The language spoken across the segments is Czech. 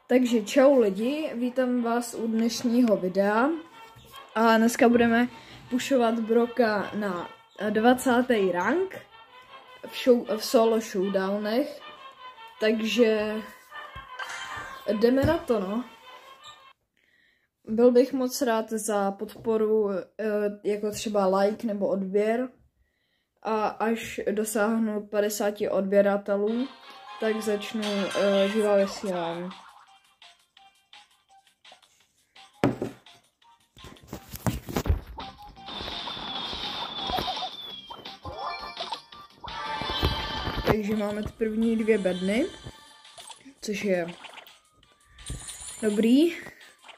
Takže čau lidi, vítám vás u dnešního videa a dneska budeme pušovat Broka na 20. rank v solo showdownech, takže jdeme na to, no. Byl bych moc rád za podporu, jako třeba like nebo odběr, a až dosáhnu 50 odběratelů, tak začnu živá vysílání. Takže máme ty první 2 bedny, což je dobrý,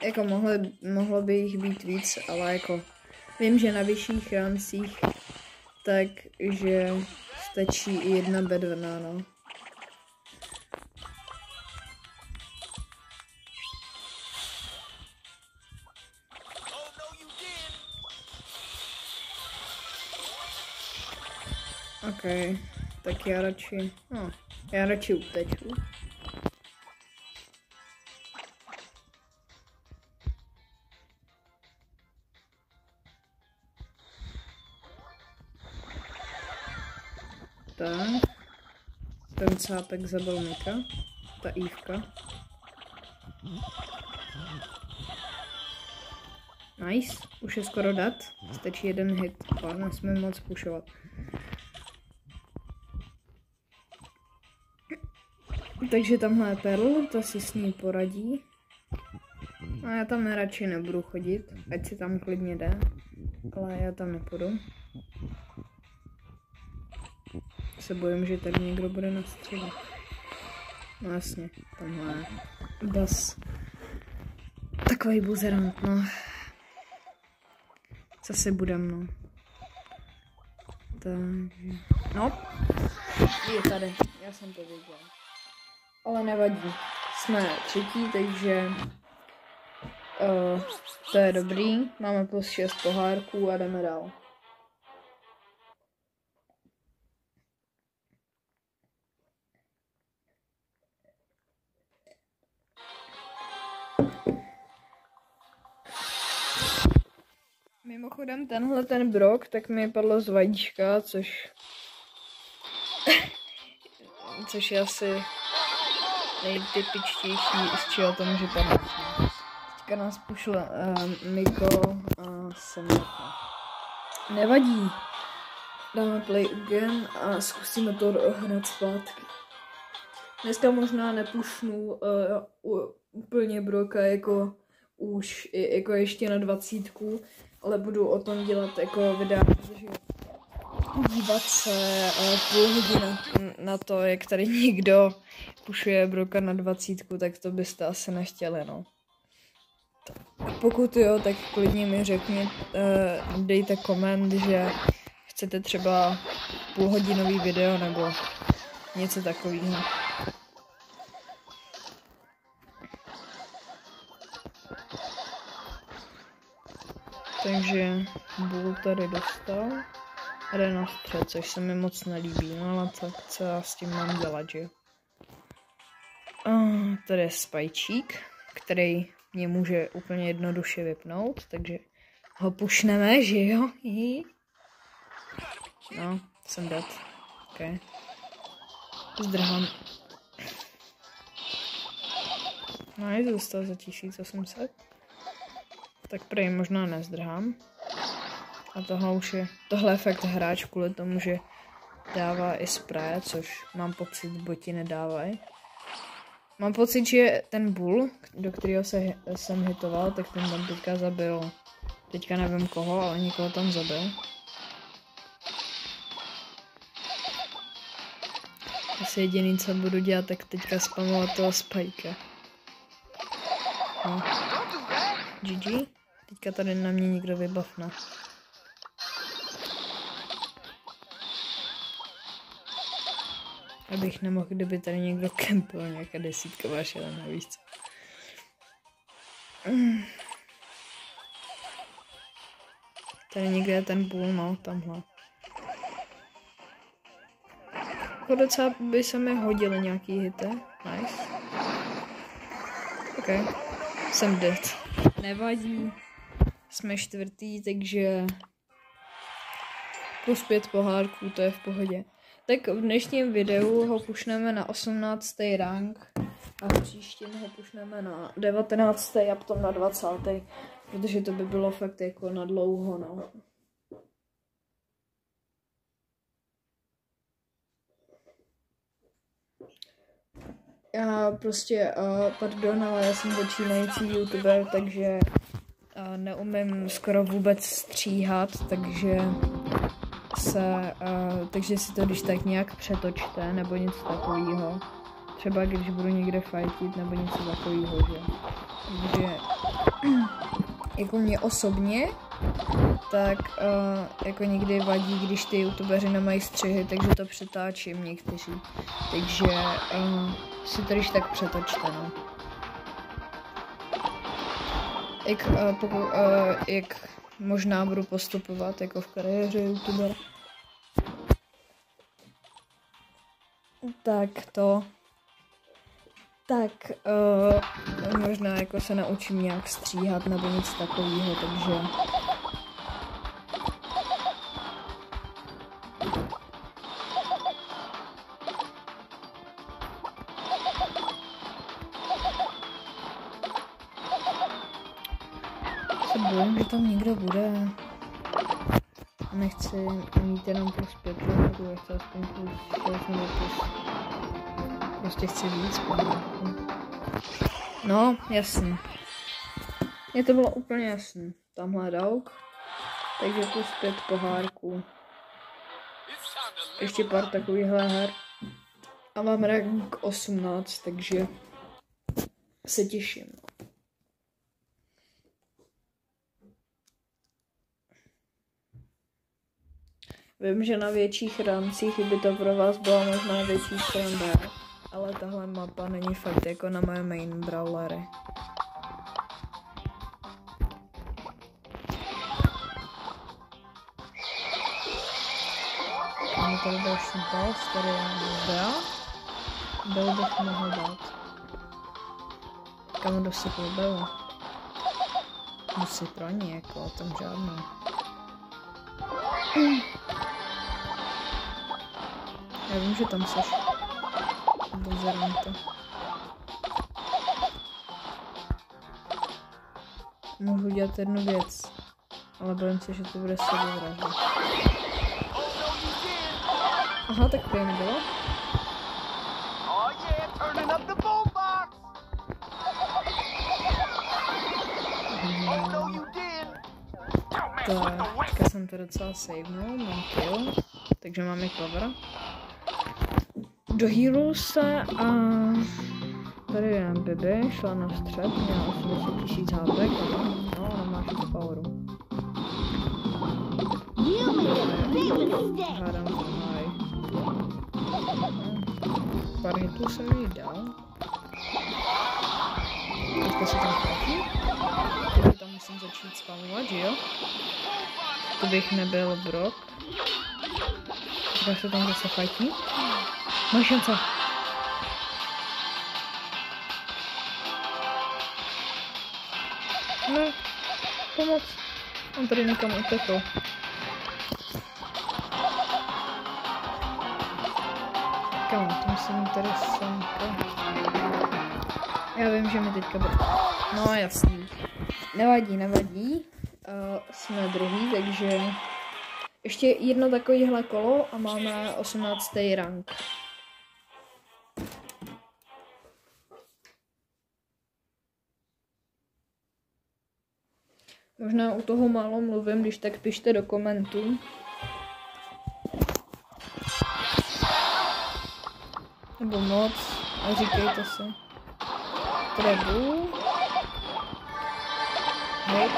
jako mohlo by jich být víc, ale jako vím, že na vyšších rancích takže stačí i 1 bedna, no. OK, tak já radši uteču. Tak, ten cápek zabil Mika, ta Ívka. Nice, už je skoro dat, stačí 1 hit, ale nesmím moc pušovat. Takže tamhle je Perl, ta si s ní poradí. A já tam radši nebudu chodit, ať si tam klidně jde, ale já tam nepůjdu. Se bojím, že tady někdo bude na středu. No jasně, tamhle je Bas. Takový buzerant, no. Zase budem, no. Takže... No, je tady, já jsem to věděl. Ale nevadí, jsme 3, takže to je dobrý. Máme plus 6 pohárků a jdeme dál. Mimochodem ten Brok, tak mi padlo z vajíčka, což je asi nejtypičtější, z čeho to může padnout. Teďka nás pušl Miko a Semka. Nevadí. Dáme play again a zkusíme to hned zpátky. Dneska možná nepušnu úplně Broka jako už jako ještě na 20, ale budu o tom dělat jako videa, protože dívat se půl hodiny na to, jak tady někdo pušuje Broka na 20, tak to byste asi nechtěli, no. Pokud jo, tak klidně mi dejte koment, že chcete třeba půlhodinový video nebo něco takového. Takže Bull tady dostal a jde na střed, což se mi moc nelíbí, no ale tak co já s tím mám dělat, že? Tady je Spajčík, který mě může úplně jednoduše vypnout, takže ho pušneme, že jo? No, jsem dead. OK. Zdrhám. Nice, dostal za 1800. Tak prej možná nezdrhám. A tohle je fakt hráč kvůli tomu, že dává i spray, což mám pocit, boti nedávají. Mám pocit, že ten Bull, do kterého jsem hitoval, tak ten tam teďka zabil. Teďka nevím koho, ale někoho tam zabil. Asi jediný, co budu dělat, tak teďka spamovat toho Spajka. No. GG. Teďka tady na mě někdo vybavne. Abych nemohl, kdyby tady někdo kempil, nějaká 10 šelena, víš co. Tady někde je ten Bull, no, tamhle. Jako docela by se mi hodily nějaký hity. Nice. jsem dead. Nevadí. Jsme čtvrtý, takže plus 5 pohárků, to je v pohodě. Tak v dnešním videu ho pušneme na 18. rank a v příštím ho pušneme na 19. a potom na 20. Protože to by bylo fakt jako na dlouho, no. Já prostě, pardon, ale já jsem začínající youtuber, takže neumím skoro vůbec stříhat, takže si to když tak nějak přetočte, nebo něco takového. Třeba když budu někde fightit, nebo něco takového, že? Takže, jako mě osobně, tak jako někdy vadí, když ty youtubeři nemají střihy, takže to přetáčím někteří. Takže si to když tak přetočte, no. Jak možná budu postupovat jako v kariéře youtubera. Tak možná jako se naučím nějak stříhat nebo nic takového, takže se bojím, že tam někdo bude. Nechci mít jenom plus 5 pohledů, já chci aspoň plus 6 nebo plus. Prostě chci víc pohledů. No, jasný. Mně to bylo úplně jasný. Tamhle Dauk. Takže plus 5 pohárků. Ještě pár takovýchhle her. A mám rank 18, takže se těším. Vím, že na větších rancích by to pro vás byla možná větší sranda, ale tahle mapa není fakt jako na moje main brawlery. Máme tady další boss, tady je Bea. Beu bych mohl dát. Kam dosypil Beu? Musí pro ní, jako tam žádný. Já vím, že tam seš. Dozerám to. Můžu udělat jednu věc, ale bojím se, že to bude sebevražda. Aha, tak to nebylo. Teďka jsem to docela savenul, mám kill, takže máme cover. Dohealuju a tady je Bibi, šla na střed, měla 80 000 hápek, no, ona má 6 poweru. Hádám to high. Pár hitů jsem jí dal. Teďka se tam chrátí. Teď tam musím začít spamovat, že jo? To bych nebyl Brock. Teďka se tam zase fajtí. Máš šance. No, pomoc. On tady někam utekl. Kam, to musím tady semka. Já vím, že mi teďka bude. No jasný. Nevadí. Jsme druhý, takže ještě jedno takovéhle kolo a máme 18. rank. Možná u toho málo mluvím, když tak pište do komentů. Nebo moc a říkejte si. Trebu. Hit.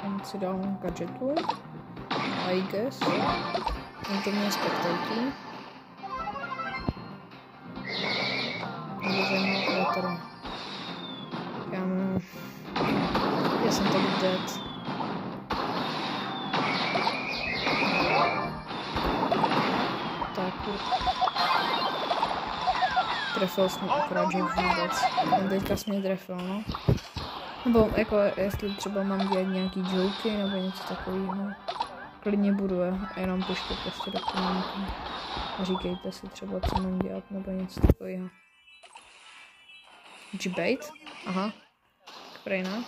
On si dal gadgetu. I guess. On to mě spectatí. Nebo zajímavá kreatora. Já jsem tady dead. Tak. Trefil jsem akorát, že vůbec. On teďka jsi mě trefil, no. Nebo jako, jestli třeba mám dělat nějaký joky nebo něco takového. Klidně budu, jenom pište prostě do komentu. A říkejte si třeba, co mám dělat nebo něco takového. G-bait? Aha. Prej ne?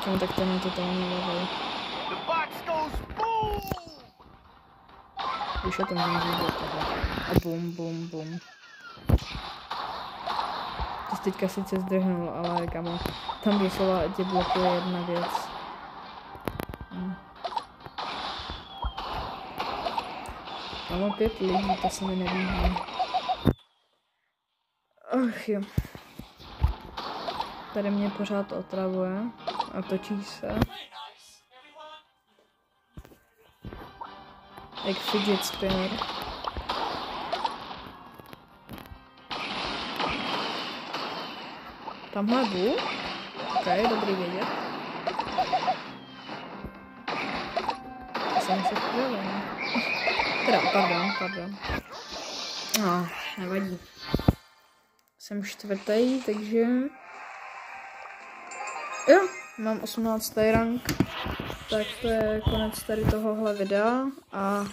No tak ten je totálně levej. Už je to můžu do toho. A bum, bum, bum. Ty jsi teďka sice zdrhnul, ale kamo, tam doslova tě blokuje jedna věc. Tam mám 5 lidí, to se mi nelíbí. Ach jo. Tady mě pořád otravuje a točí se. Jak fidget spinner. Tamhle bu. Ok, dobrý vědět. Jsem se chvíli, ne? Teda, pardon. No, nevadí. Jsem čtvrtý, takže... Jo, mám 18. rank. Tak to je konec tady tohohle videa a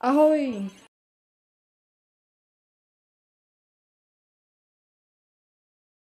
ahoj!